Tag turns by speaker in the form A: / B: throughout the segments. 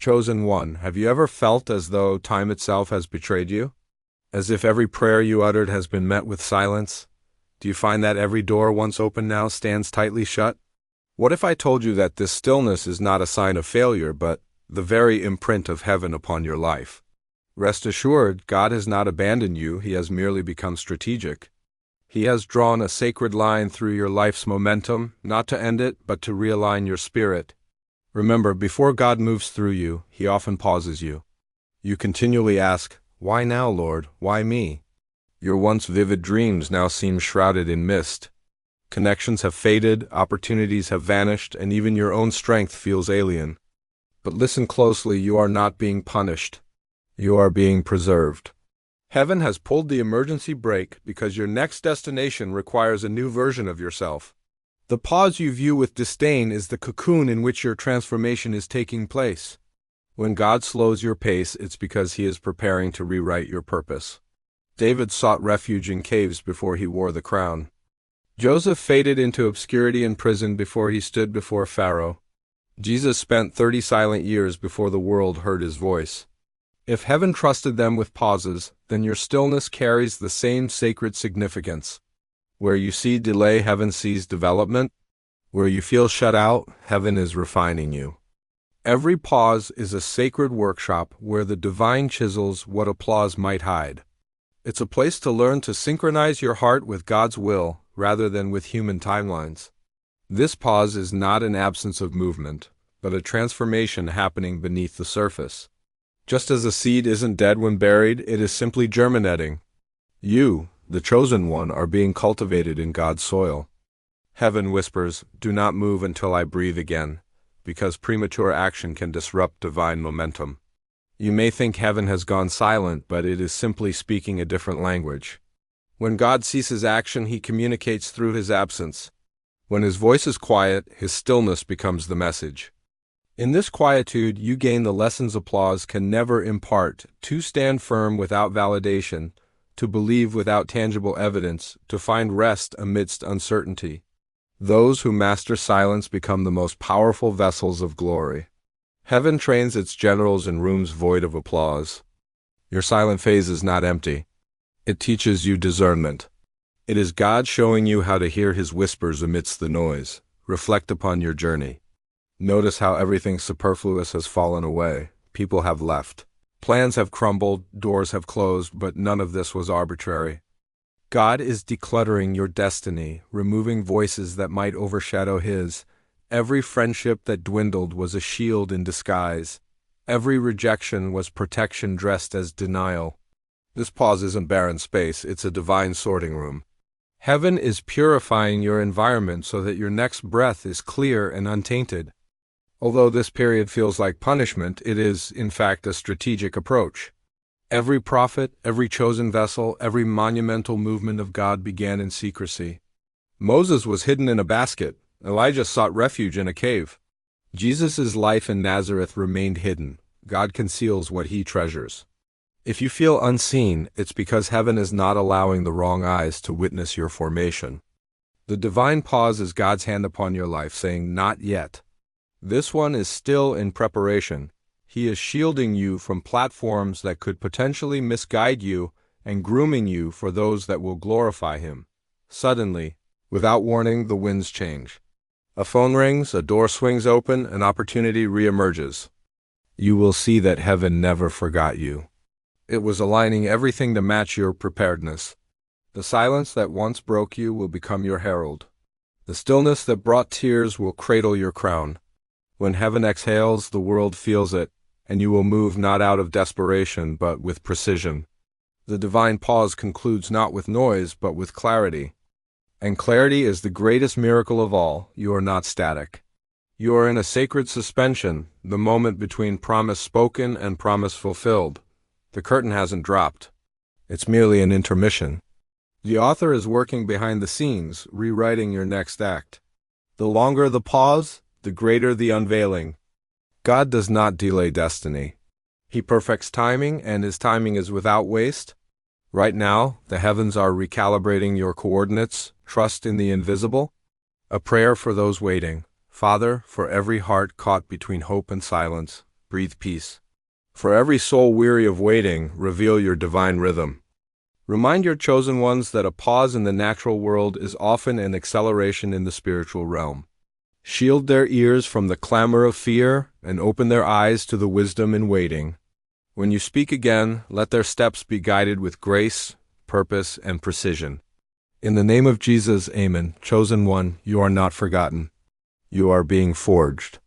A: Chosen one, have you ever felt as though time itself has betrayed you? As if every prayer you uttered has been met with silence? Do you find that every door once open now stands tightly shut? What if I told you that this stillness is not a sign of failure, but the very imprint of heaven upon your life? Rest assured, God has not abandoned you, He has merely become strategic. He has drawn a sacred line through your life's momentum, not to end it, but to realign your spirit. Remember, before God moves through you, He often pauses you. You continually ask, "Why now, Lord? Why me?" Your once vivid dreams now seem shrouded in mist. Connections have faded, opportunities have vanished, and even your own strength feels alien. But listen closely, you are not being punished. You are being preserved. Heaven has pulled the emergency brake because your next destination requires a new version of yourself. The pause you view with disdain is the cocoon in which your transformation is taking place. When God slows your pace, it's because He is preparing to rewrite your purpose. David sought refuge in caves before he wore the crown. Joseph faded into obscurity in prison before he stood before Pharaoh. Jesus spent 30 silent years before the world heard His voice. If heaven trusted them with pauses, then your stillness carries the same sacred significance. Where you see delay, heaven sees development. Where you feel shut out, heaven is refining you. Every pause is a sacred workshop where the divine chisels what applause might hide. It's a place to learn to synchronize your heart with God's will rather than with human timelines. This pause is not an absence of movement, but a transformation happening beneath the surface. Just as a seed isn't dead when buried, it is simply germinating. You, the chosen one, are being cultivated in God's soil. Heaven whispers, "Do not move until I breathe again," because premature action can disrupt divine momentum. You may think heaven has gone silent, but it is simply speaking a different language. When God ceases action, He communicates through His absence. When His voice is quiet, His stillness becomes the message. In this quietude, you gain the lessons applause can never impart: to stand firm without validation, to believe without tangible evidence, to find rest amidst uncertainty. Those who master silence become the most powerful vessels of glory. Heaven trains its generals in rooms void of applause. Your silent phase is not empty. It teaches you discernment. It is God showing you how to hear His whispers amidst the noise. Reflect upon your journey. Notice how everything superfluous has fallen away. People have left. Plans have crumbled, doors have closed, but none of this was arbitrary. God is decluttering your destiny, removing voices that might overshadow His. Every friendship that dwindled was a shield in disguise. Every rejection was protection dressed as denial. This pause isn't barren space, it's a divine sorting room. Heaven is purifying your environment so that your next breath is clear and untainted. Although this period feels like punishment, it is, in fact, a strategic approach. Every prophet, every chosen vessel, every monumental movement of God began in secrecy. Moses was hidden in a basket. Elijah sought refuge in a cave. Jesus' life in Nazareth remained hidden. God conceals what He treasures. If you feel unseen, it's because heaven is not allowing the wrong eyes to witness your formation. The divine pause is God's hand upon your life, saying, "Not yet." This one is still in preparation. He is shielding you from platforms that could potentially misguide you and grooming you for those that will glorify Him. Suddenly, without warning, the winds change. A phone rings, a door swings open, an opportunity reemerges. You will see that heaven never forgot you. It was aligning everything to match your preparedness. The silence that once broke you will become your herald. The stillness that brought tears will cradle your crown. When heaven exhales, the world feels it, and you will move not out of desperation, but with precision. The divine pause concludes not with noise, but with clarity. And clarity is the greatest miracle of all. You are not static. You are in a sacred suspension, the moment between promise spoken and promise fulfilled. The curtain hasn't dropped. It's merely an intermission. The author is working behind the scenes, rewriting your next act. The longer the pause, the greater the unveiling. God does not delay destiny. He perfects timing, and His timing is without waste. Right now, the heavens are recalibrating your coordinates. Trust in the invisible. A prayer for those waiting. Father, for every heart caught between hope and silence, breathe peace. For every soul weary of waiting, reveal your divine rhythm. Remind your chosen ones that a pause in the natural world is often an acceleration in the spiritual realm. Shield their ears from the clamor of fear and open their eyes to the wisdom in waiting. When you speak again, let their steps be guided with grace, purpose, and precision. In the name of Jesus, Amen. Chosen one, you are not forgotten. You are being forged.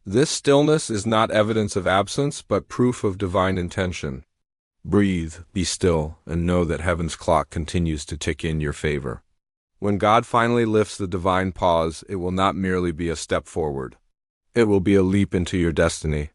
A: This stillness is not evidence of absence, but proof of divine intention. Breathe, be still, and know that heaven's clock continues to tick in your favor. When God finally lifts the divine pause, it will not merely be a step forward. It will be a leap into your destiny.